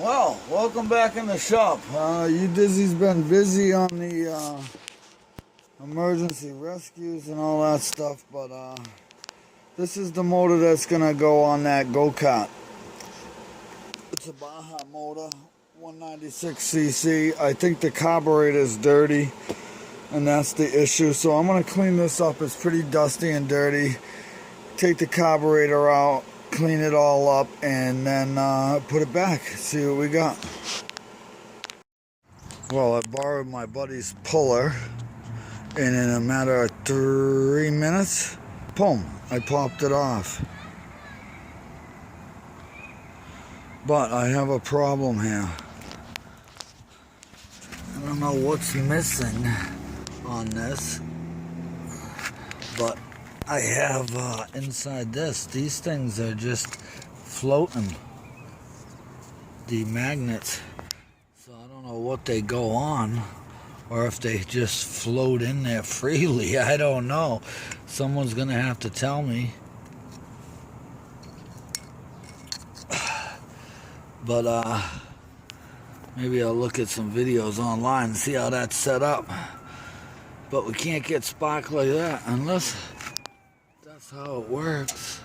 Well, welcome back in the shop. You Dizzy's been busy on the emergency rescues and all that stuff, but this is the motor that's gonna go on that go-kart. It's a Baja motor, 196cc. I think the carburetor is dirty, and that's the issue. So I'm gonna clean this up. It's pretty dusty and dirty. Take the carburetor out, clean it all up, and then put it back. See what we got. Well, I borrowed my buddy's puller, and in a matter of 3 minutes, boom, I popped it off. But I have a problem here. I don't know what's missing on this, but I have inside this, these things are just floating, the magnets. So I don't know what they go on, or if they just float in there freely. I don't know. Someone's gonna have to tell me. But maybe I'll look at some videos online and see how that's set up. But we can't get spark like that unless that's how it works.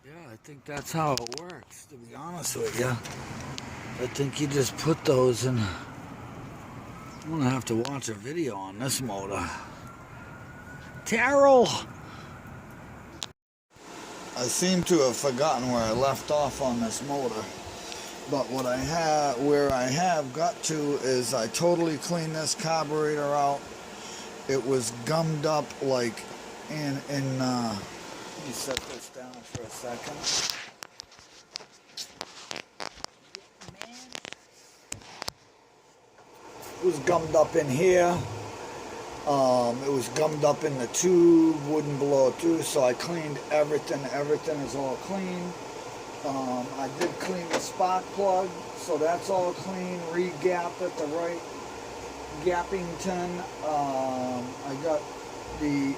Yeah, I think that's how it works, to be honest with you. I think you just put those in. I'm gonna have to watch a video on this motor. Terrell! I seem to have forgotten where I left off on this motor. But what where I have got to is I totally cleaned this carburetor out. It was gummed up like let me set this down for a second. It was gummed up in here. It was gummed up in the tube, wouldn't blow through, so I cleaned everything. Everything is all clean. I did clean the spark plug, so that's all clean. Re-gapped at the right gapping tin. I got the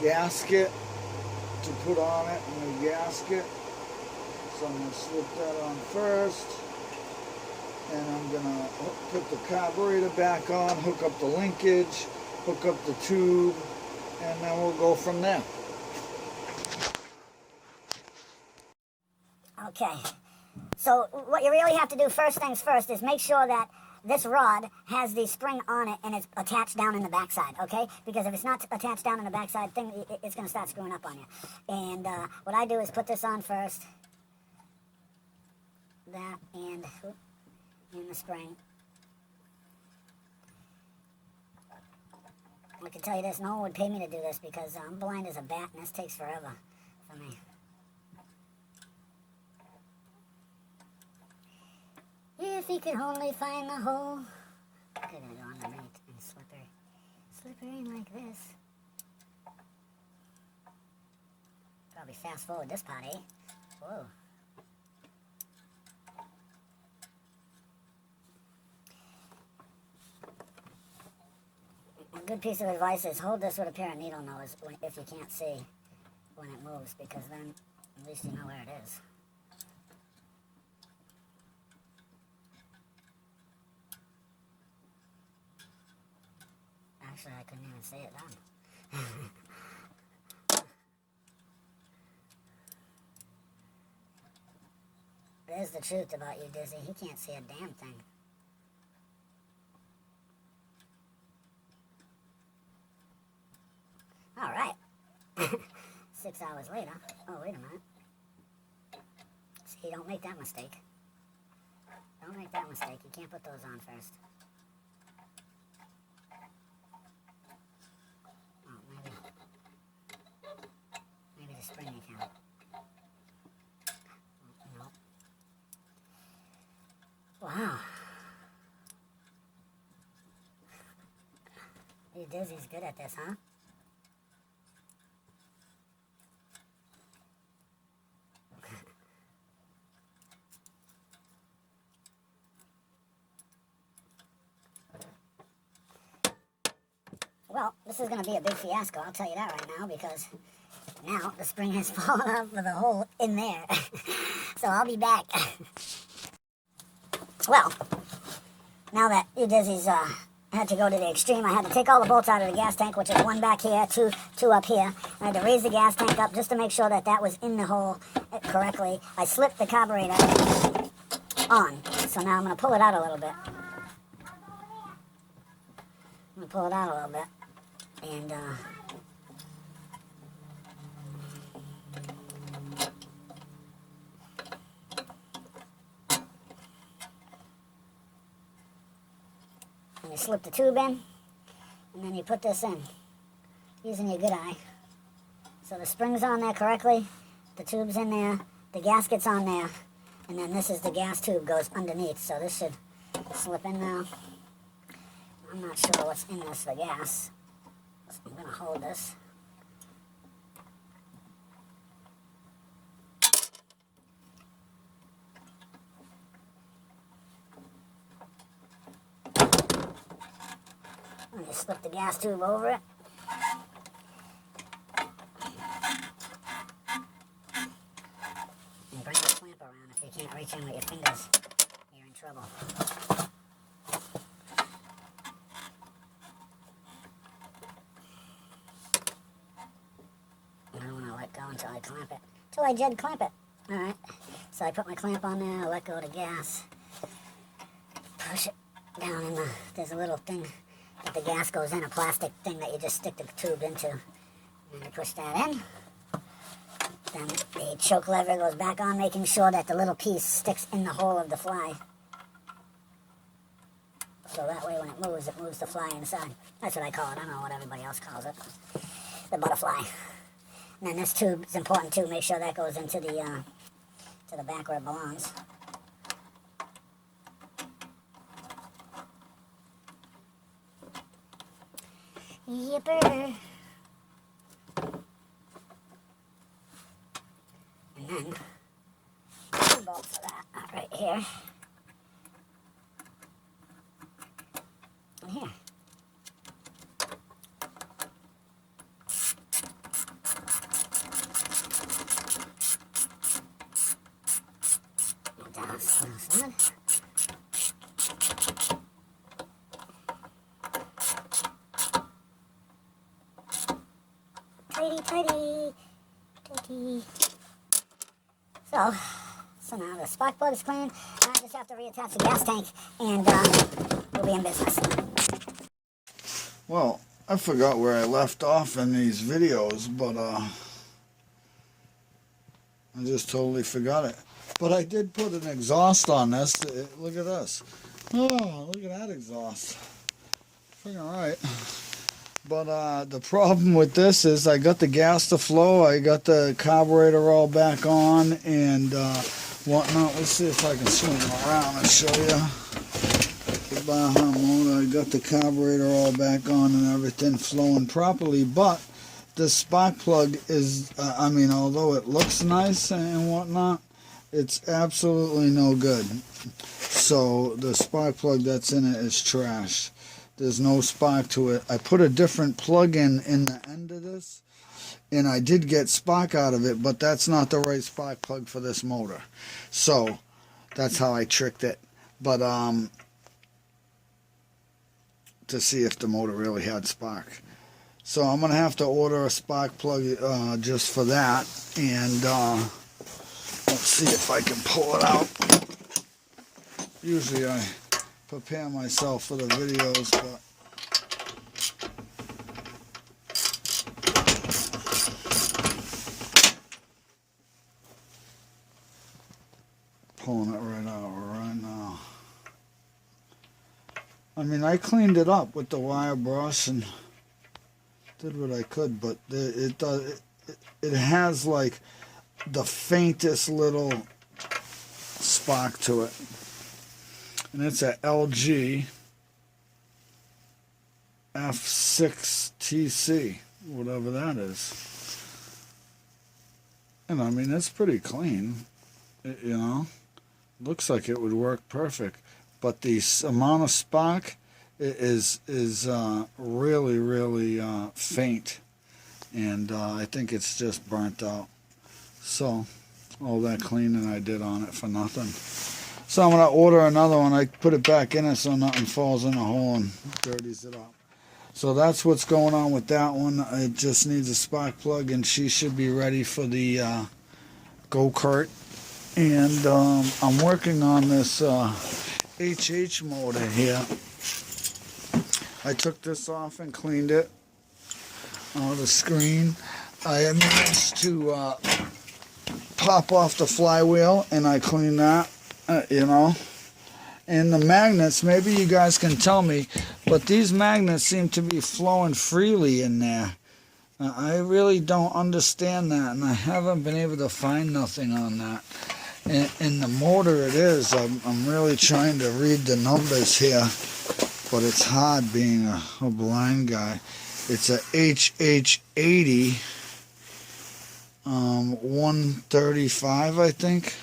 gasket to put on it, a new gasket. So I'm going to slip that on first. And I'm going to put the carburetor back on, hook up the linkage, hook up the tube, and then we'll go from there. Okay, so what you really have to do first things first is make sure that this rod has the spring on it and it's attached down in the backside, okay? Because if it's not attached down in the backside, it's going to start screwing up on you. And what I do is put this on first, that, and in the spring. I can tell you this, no one would pay me to do this because I'm blind as a bat and this takes forever for me. If he could only find the hole. I'm gonna go underneath and slip her in like this. Probably fast forward this part, eh? Whoa. A good piece of advice is hold this with a pair of needle nose if you can't see when it moves, because then at least you know where it is. Actually, I couldn't even see it then. There's the truth about you, Dizzy. He can't see a damn thing. All right. 6 hours later. Oh, wait a minute. See, don't make that mistake. Don't make that mistake. You can't put those on first. Maybe the spring you can. No. Wow. You Dizzy's good at this, huh? Well, this is going to be a big fiasco, I'll tell you that right now, because now the spring has fallen off with a hole in there. So I'll be back. Well, now that you dizzies had to go to the extreme, I had to take all the bolts out of the gas tank, which is one back here, two up here. I had to raise the gas tank up just to make sure that that was in the hole correctly. I slipped the carburetor on, so now I'm going to pull it out a little bit. I'm going to pull it out a little bit, and you slip the tube in, and then you put this in, using your good eye. So the spring's on there correctly, the tube's in there, the gasket's on there, and then this is the gas tube goes underneath, so this should slip in now. I'm not sure what's in this for gas, so I'm going to hold this. And you slip the gas tube over it. And bring the clamp around. If you can't reach in with your fingers, you're in trouble. I don't want to let go until I clamp it. Until I dead clamp it. Alright. So I put my clamp on there, I let go of the gas. Push it down in the, there's a little thing that the gas goes in, a plastic thing that you just stick the tube into. And then you push that in. Then the choke lever goes back on, making sure that the little piece sticks in the hole of the fly. So that way when it moves the fly inside. That's what I call it. I don't know what everybody else calls it. The butterfly. And then this tube is important too. Make sure that goes into the to the back where it belongs. Yipper. And then, two bolts of that right here. And here. And down, so tidy. So now the spark plug is clean. I just have to reattach the gas tank, and we'll be in business. Well, I forgot where I left off in these videos, but I just totally forgot it. But I did put an exhaust on this. Look at this. Oh, look at that exhaust. Freaking right. But the problem with this is I got the gas to flow, I got the carburetor all back on and whatnot. Let's see if I can swing it around and show you. The Baja motor, I got the carburetor all back on and everything flowing properly, but the spark plug is, I mean, although it looks nice and whatnot, it's absolutely no good. So the spark plug that's in it is trash. There's no spark to it. I put a different plug in the end of this, and I did get spark out of it, but that's not the right spark plug for this motor. So that's how I tricked it. But to see if the motor really had spark. So I'm going to have to order a spark plug just for that, and let's see if I can pull it out. Usually I prepare myself for the videos, but pulling it right out right now. I mean, I cleaned it up with the wire brush and did what I could, but it has like the faintest little spark to it. And it's a LG F6TC, whatever that is. And I mean, it's pretty clean, you know. Looks like it would work perfect. But the amount of spark is really, really faint. And I think it's just burnt out. So, all that cleaning I did on it for nothing. So I'm going to order another one. I put it back in it so nothing falls in the hole and dirties it up. So that's what's going on with that one. It just needs a spark plug, and she should be ready for the Go Kart. And I'm working on this HH motor here. I took this off and cleaned it. The screen. I managed to pop off the flywheel, and I cleaned that, you know. And the magnets, maybe you guys can tell me, but these magnets seem to be flowing freely in there. I really don't understand that, and I haven't been able to find nothing on that. In the motor it is. I'm really trying to read the numbers here, but it's hard being a blind guy. It's a HH80 135, I think.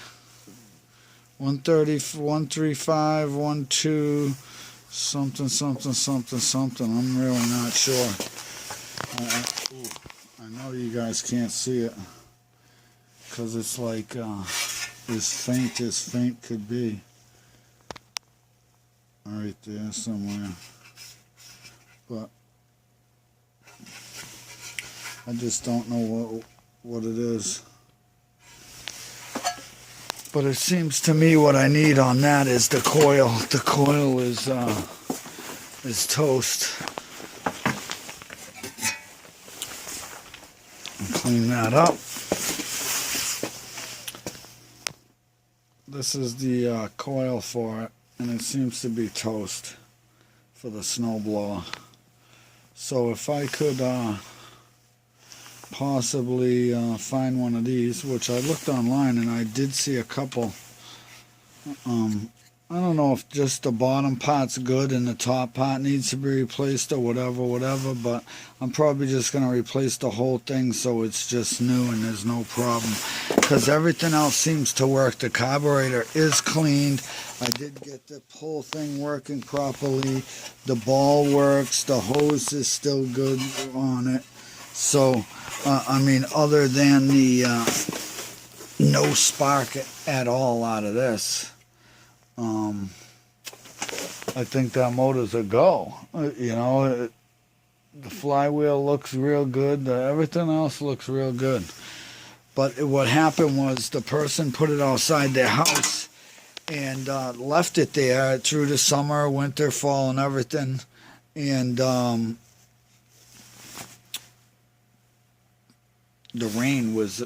130, 135, 12, something, something, something, something. I'm really not sure. I know you guys can't see it because it's like as faint could be. Right there somewhere. But I just don't know what it is. But it seems to me what I need on that is the coil. The coil is toast. And clean that up. This is the coil for it, and it seems to be toast for the snowblower. So if I could possibly find one of these, which I looked online and I did see a couple. I don't know if just the bottom part's good and the top part needs to be replaced or whatever, but I'm probably just going to replace the whole thing so it's just new and there's no problem, because everything else seems to work. The carburetor is cleaned. I did get the whole thing working properly. The ball works. The hose is still good on it. So I mean, other than the no spark at all out of this, I think that motor's a go. You know, the flywheel looks real good. Everything else looks real good. But what happened was the person put it outside their house and left it there through the summer, winter, fall, and everything. And the rain was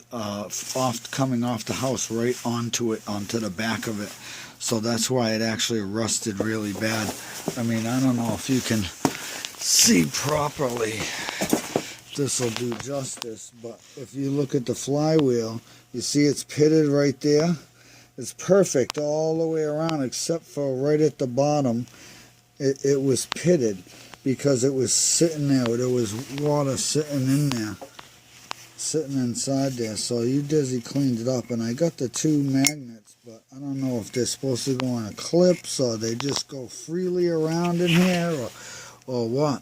coming off the house right onto the back of it. So that's why it actually rusted really bad. I mean, I don't know if you can see properly. This will do justice, but if you look at the flywheel, you see it's pitted right there. It's perfect all the way around except for right at the bottom. It was pitted because it was sitting there. There was water sitting in there, sitting inside there. So you dizzy cleaned it up, and I got the two magnets, but I don't know if they're supposed to go on clips or they just go freely around in here or what.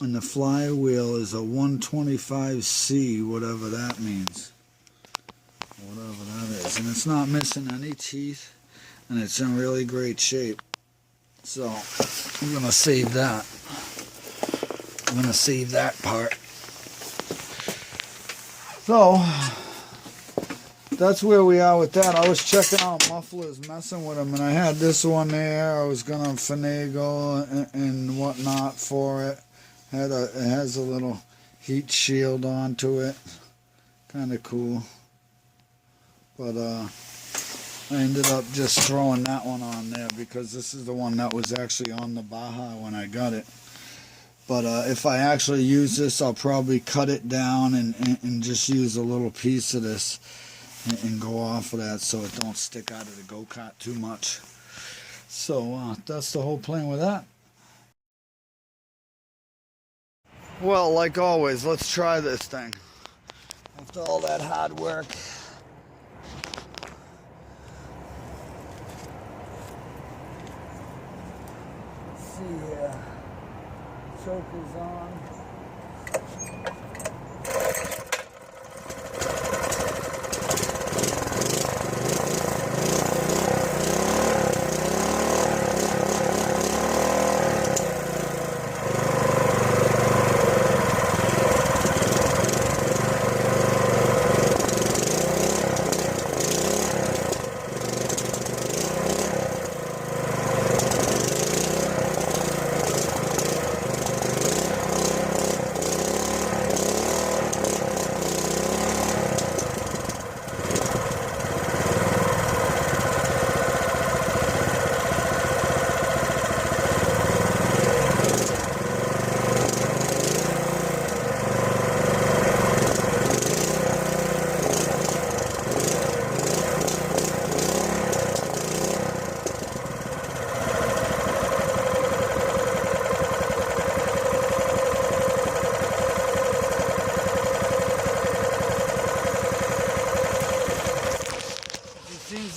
And the flywheel is a 125C, whatever that means. Whatever that is. And it's not missing any teeth, and it's in really great shape. So I'm going to save that. I'm going to save that part. So that's where we are with that. I was checking out mufflers, messing with them, and I had this one there. I was going to finagle and whatnot for it. It has a little heat shield onto it. Kind of cool. But I ended up just throwing that one on there because this is the one that was actually on the Baja when I got it. But if I actually use this, I'll probably cut it down and just use a little piece of this and go off of that so it don't stick out of the go-kart too much. So that's the whole plan with that. Well, like always, let's try this thing. After all that hard work. Let's see here. Choke is on.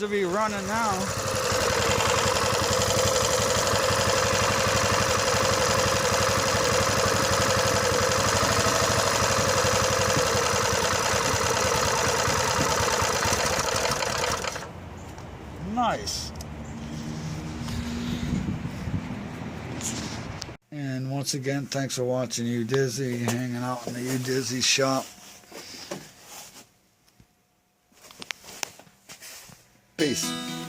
to be running now. Nice. And once again, thanks for watching You Dizzy, hanging out in the You Dizzy shop. Peace.